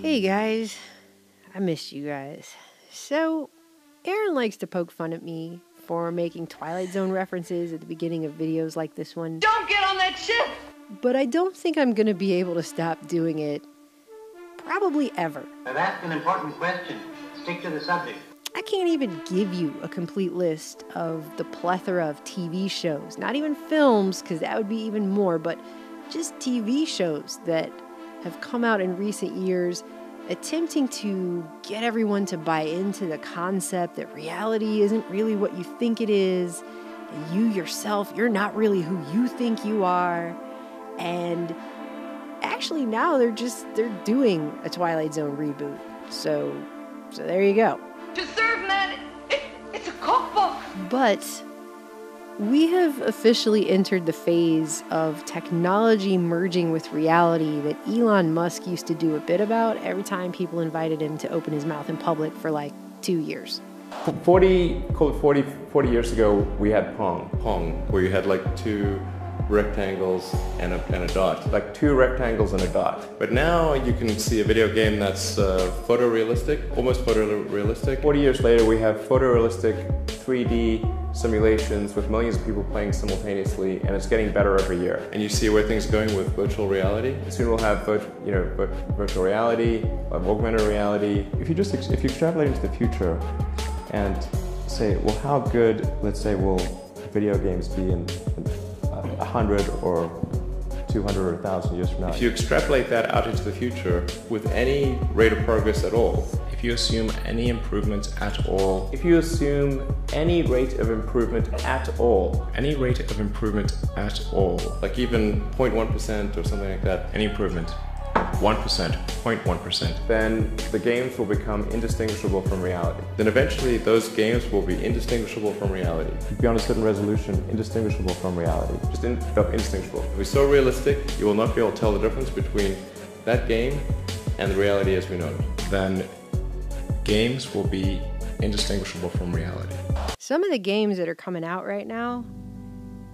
Hey guys, I missed you guys. So, Aaron likes to poke fun at me for making Twilight Zone references at the beginning of videos like this one. Don't get on that ship! But I don't think I'm gonna be able to stop doing it. Probably ever. I've asked an important question. Stick to the subject. I can't even give you a complete list of the plethora of TV shows, not even films, because that would be even more, but just TV shows that have come out in recent years attempting to get everyone to buy into the concept that reality isn't really what you think it is, and you yourself, you're not really who you think you are. And actually now they're doing a Twilight Zone reboot. So there you go. To serve man, it's a cookbook. But we have officially entered the phase of technology merging with reality that Elon Musk used to do a bit about every time people invited him to open his mouth in public for like 2 years. 40 years ago, we had Pong, where you had like two rectangles and a dot, like two rectangles and a dot. But now you can see a video game that's photorealistic, almost photorealistic. 40 years later, we have photorealistic 3D simulations with millions of people playing simultaneously, and it's getting better every year. And you see where things are going with virtual reality. Soon we'll have virtual reality, augmented reality. If you extrapolate into the future and say, well, how good, let's say, will video games be in 100 or 200 or 1,000 years from now? If you extrapolate that out into the future with any rate of progress at all, if you assume any improvements at all, like even 0.1% or something like that, any improvement, 1%, 0.1%, then the games will become indistinguishable from reality. Then eventually those games will be indistinguishable from reality. Beyond a certain resolution, indistinguishable from reality. Just indistinguishable. If it's so realistic, you will not be able to tell the difference between that game and the reality as we know it. Then games will be indistinguishable from reality. Some of the games that are coming out right now,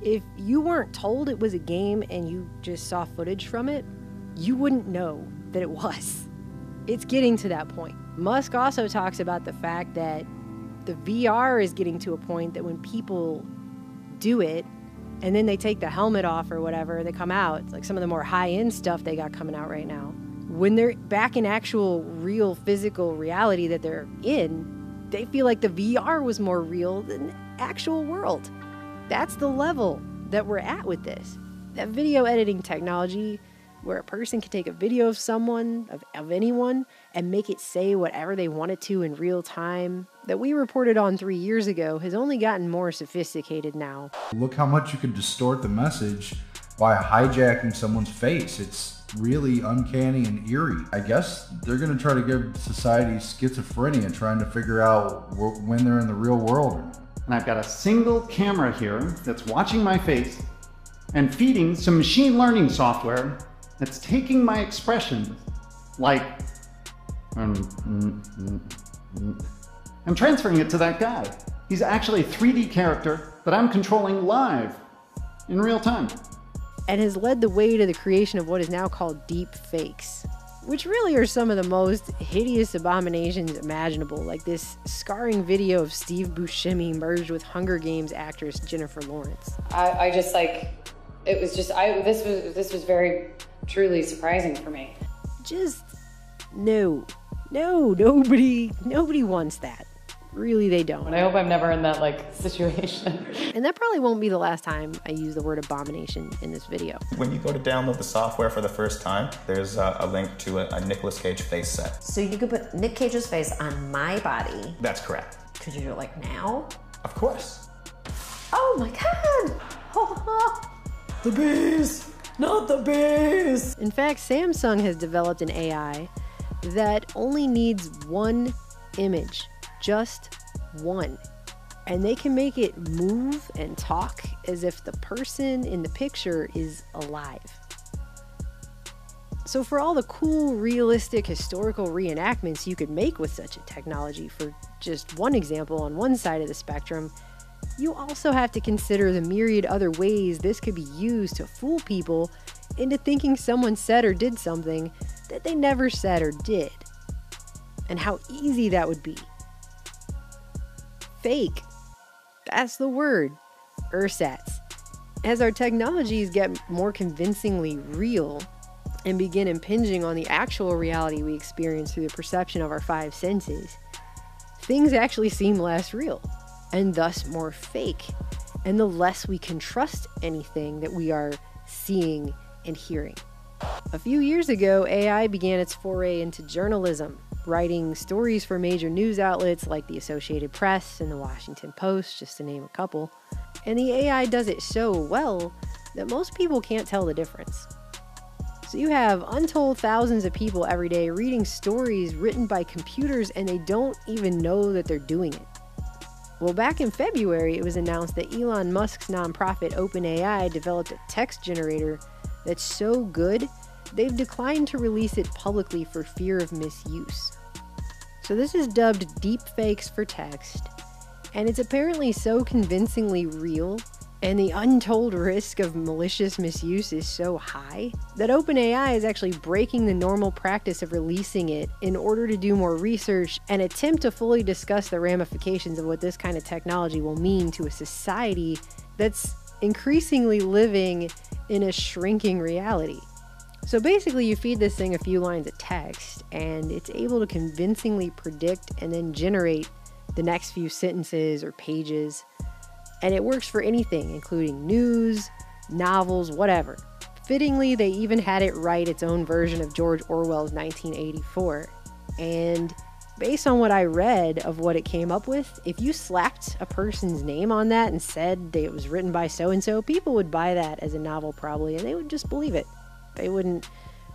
if you weren't told it was a game and you just saw footage from it, you wouldn't know that it was. It's getting to that point. Musk also talks about the fact that the VR is getting to a point that when people do it and then they take the helmet off or whatever, they come out. It's like some of the more high-end stuff they got coming out right now. When they're back in actual real physical reality that they're in, they feel like the VR was more real than the actual world. That's the level that we're at with this. That video editing technology where a person can take a video of someone, of anyone, and make it say whatever they want it to in real time, that we reported on 3 years ago, has only gotten more sophisticated now. Look how much you can distort the message by hijacking someone's face. It's really uncanny and eerie. I guess they're gonna try to give society schizophrenia, trying to figure out when they're in the real world. And I've got a single camera here that's watching my face and feeding some machine learning software that's taking my expressions like, I'm transferring it to that guy. He's actually a 3D character that I'm controlling live in real time. And has led the way to the creation of what is now called deep fakes, which really are some of the most hideous abominations imaginable, like this scarring video of Steve Buscemi merged with Hunger Games actress Jennifer Lawrence. This was very truly surprising for me. Just nobody wants that. Really, they don't. And I hope I'm never in that situation. And that probably won't be the last time I use the word abomination in this video. When you go to download the software for the first time, there's a link to a Nicolas Cage face set. So you could put Nick Cage's face on my body. That's correct. Could you do it now? Of course. Oh my God. The bees, not the bees. In fact, Samsung has developed an AI that only needs one image. Just one. And they can make it move and talk as if the person in the picture is alive. So for all the cool, realistic, historical reenactments you could make with such a technology, for just one example on one side of the spectrum, you also have to consider the myriad other ways this could be used to fool people into thinking someone said or did something that they never said or did. And how easy that would be. Fake. That's the word. Ersatz. As our technologies get more convincingly real and begin impinging on the actual reality we experience through the perception of our five senses, things actually seem less real and thus more fake. And the less we can trust anything that we are seeing and hearing. A few years ago, AI began its foray into journalism, writing stories for major news outlets like the Associated Press and the Washington Post, just to name a couple. And the AI does it so well that most people can't tell the difference. So you have untold thousands of people every day reading stories written by computers and they don't even know that they're doing it. Well, back in February, it was announced that Elon Musk's nonprofit OpenAI developed a text generator that's so good, they've declined to release it publicly for fear of misuse. So this is dubbed deepfakes for text, and it's apparently so convincingly real, and the untold risk of malicious misuse is so high, that OpenAI is actually breaking the normal practice of releasing it in order to do more research and attempt to fully discuss the ramifications of what this kind of technology will mean to a society that's increasingly living in a shrinking reality. So basically you feed this thing a few lines of text and it's able to convincingly predict and then generate the next few sentences or pages. And it works for anything, including news, novels, whatever. Fittingly, they even had it write its own version of George Orwell's 1984. And based on what I read of what it came up with, if you slapped a person's name on that and said that it was written by so-and-so, people would buy that as a novel probably, and they would just believe it. They wouldn't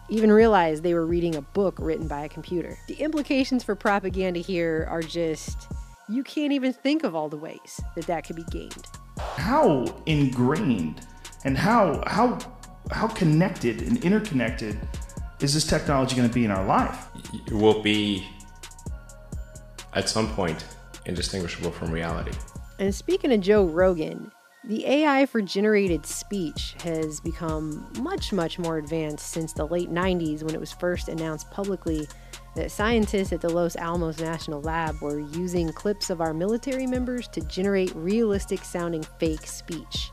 even realize they were reading a book written by a computer. The implications for propaganda here are just, you can't even think of all the ways that that could be gained. How ingrained and how connected and interconnected is this technology going to be in our life? It will be, at some point, indistinguishable from reality. And speaking of Joe Rogan, the AI for generated speech has become much, much more advanced since the late 90s when it was first announced publicly that scientists at the Los Alamos National Lab were using clips of our military members to generate realistic sounding fake speech.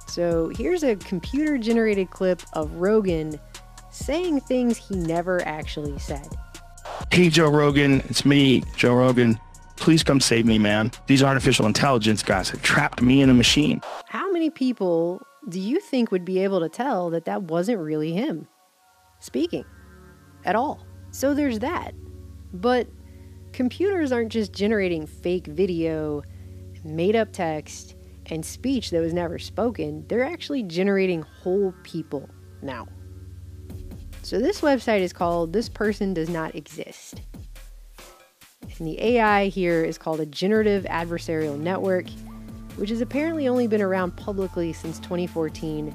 So here's a computer generated clip of Rogan saying things he never actually said. Hey Joe Rogan, it's me, Joe Rogan. Please come save me, man. These artificial intelligence guys have trapped me in a machine. How many people do you think would be able to tell that that wasn't really him speaking at all? So there's that. But computers aren't just generating fake video, made up text, and speech that was never spoken. They're actually generating whole people now. So this website is called This Person Does Not Exist. And the AI here is called a generative adversarial network, which has apparently only been around publicly since 2014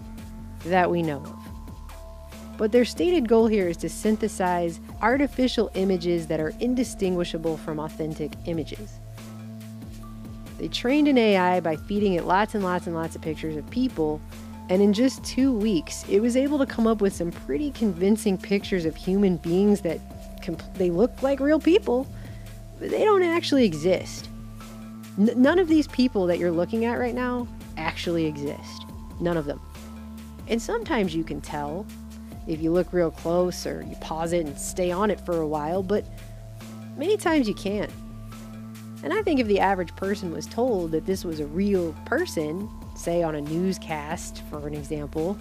that we know of. But their stated goal here is to synthesize artificial images that are indistinguishable from authentic images. They trained an AI by feeding it lots and lots and lots of pictures of people, and in just 2 weeks, it was able to come up with some pretty convincing pictures of human beings that they look like real people, but they don't actually exist. None of these people that you're looking at right now actually exist. None of them. And sometimes you can tell if you look real close or you pause it and stay on it for a while, but many times you can't. And I think if the average person was told that this was a real person, say on a newscast, for an example,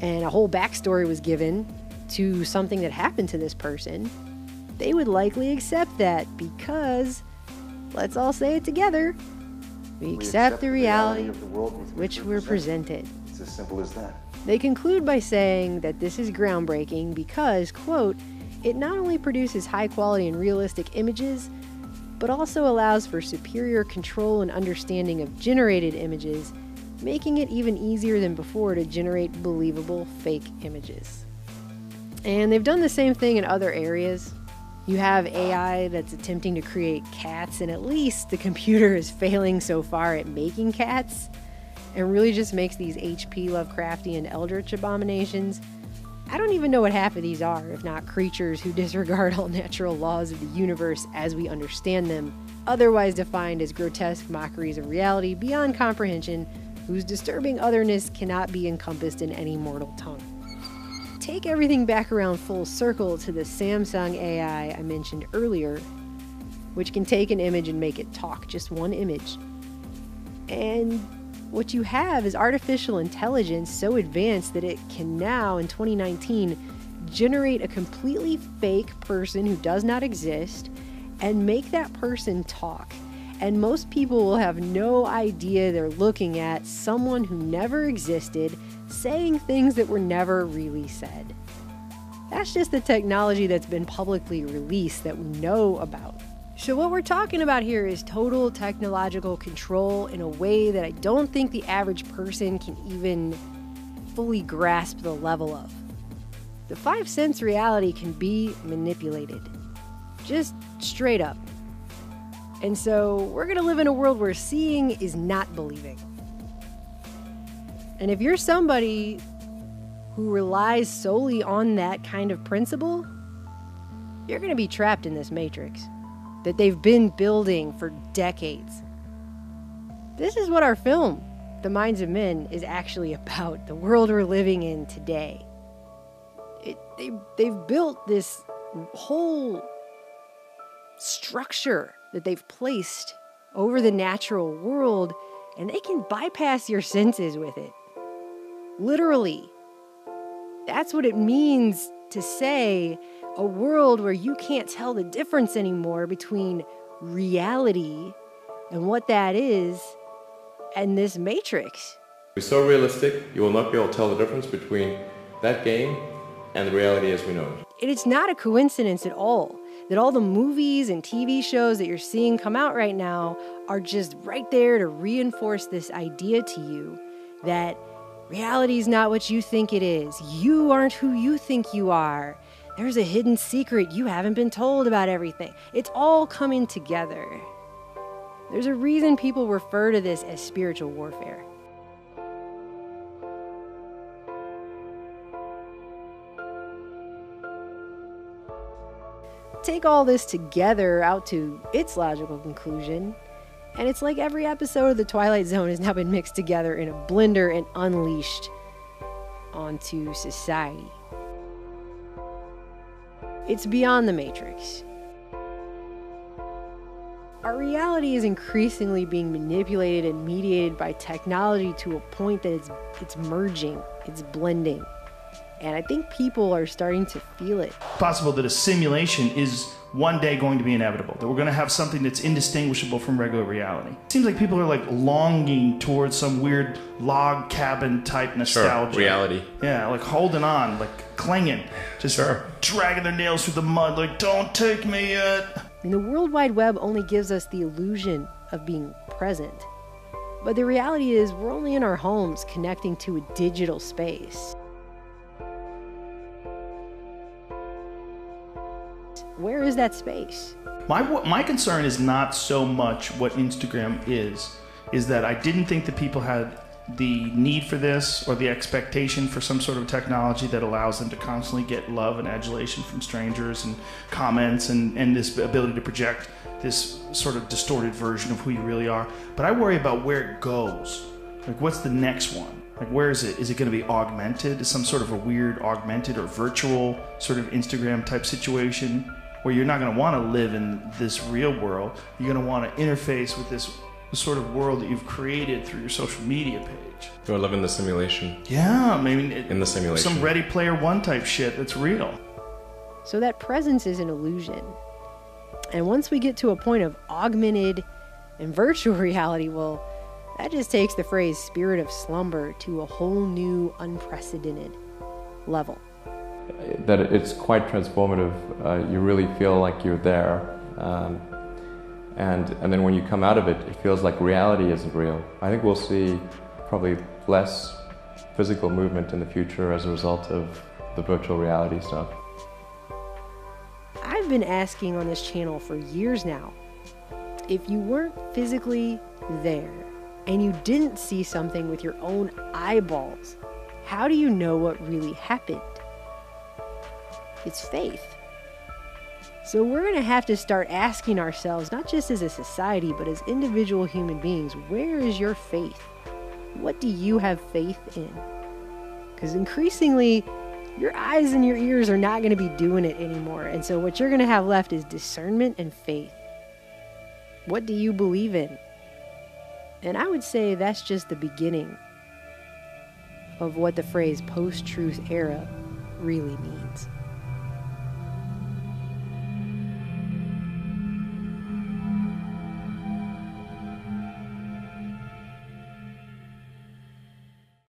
and a whole backstory was given to something that happened to this person, they would likely accept that because, let's all say it together, we accept the reality of the world with which we're presented. It's as simple as that. They conclude by saying that this is groundbreaking because, quote, it not only produces high quality and realistic images, but also allows for superior control and understanding of generated images, making it even easier than before to generate believable fake images. And they've done the same thing in other areas. You have AI that's attempting to create cats, and at least the computer is failing so far at making cats. and really just makes these H.P. Lovecraftian eldritch abominations, I don't even know what half of these are, if not creatures who disregard all natural laws of the universe as we understand them, otherwise defined as grotesque mockeries of reality beyond comprehension, whose disturbing otherness cannot be encompassed in any mortal tongue. Take everything back around full circle to the Samsung AI I mentioned earlier, which can take an image and make it talk, just one image. And what you have is artificial intelligence so advanced that it can now, in 2019, generate a completely fake person who does not exist and make that person talk. And most people will have no idea they're looking at someone who never existed saying things that were never really said. That's just the technology that's been publicly released that we know about. So what we're talking about here is total technological control in a way that I don't think the average person can even fully grasp the level of. The 5 sense reality can be manipulated. Just straight up. And so we're going to live in a world where seeing is not believing. And if you're somebody who relies solely on that kind of principle, you're going to be trapped in this matrix that they've been building for decades. This is what our film, The Minds of Men, is actually about, the world we're living in today. They've built this whole structure that they've placed over the natural world, and they can bypass your senses with it. Literally. That's what it means to say a world where you can't tell the difference anymore between reality and what that is and this matrix. It's so realistic, you will not be able to tell the difference between that game and the reality as we know it. And it's not a coincidence at all that all the movies and TV shows that you're seeing come out right now are just right there to reinforce this idea to you that reality is not what you think it is. You aren't who you think you are. There's a hidden secret you haven't been told about everything. It's all coming together. There's a reason people refer to this as spiritual warfare. Take all this together out to its logical conclusion, and it's like every episode of The Twilight Zone has now been mixed together in a blender and unleashed onto society. It's beyond the Matrix. Our reality is increasingly being manipulated and mediated by technology to a point that it's merging, it's blending. And I think people are starting to feel it. Possible that a simulation is one day going to be inevitable, that we're going to have something that's indistinguishable from regular reality. It seems like people are like longing towards some weird log cabin type nostalgia. Sure, reality. Yeah, like holding on, like clinging, just dragging their nails through the mud, like don't take me yet. And the World Wide Web only gives us the illusion of being present. But the reality is we're only in our homes connecting to a digital space. Where is that space? My concern is not so much what Instagram is that I didn't think that people had the need for this or the expectation for some sort of technology that allows them to constantly get love and adulation from strangers and comments and this ability to project this sort of distorted version of who you really are. But I worry about where it goes. Like, what's the next one? Like, where is it? Is it going to be augmented? Is some sort of a weird augmented or virtual sort of Instagram type situation where you're not going to want to live in this real world? You're going to want to interface with this sort of world that you've created through your social media page. Or live in the simulation. Yeah, maybe in the simulation. Some Ready Player One type shit that's real. So that presence is an illusion. And once we get to a point of augmented and virtual reality, well, that just takes the phrase spirit of slumber to a whole new, unprecedented level. That it's quite transformative. You really feel like you're there. And then when you come out of it, it feels like reality isn't real. I think we'll see probably less physical movement in the future as a result of the virtual reality stuff. I've been asking on this channel for years now, if you weren't physically there, and you didn't see something with your own eyeballs, how do you know what really happened? It's faith. So we're going to have to start asking ourselves, not just as a society, but as individual human beings, where is your faith? What do you have faith in? Because increasingly, your eyes and your ears are not going to be doing it anymore. And so what you're going to have left is discernment and faith. What do you believe in? And I would say that's just the beginning of what the phrase post-truth era really means.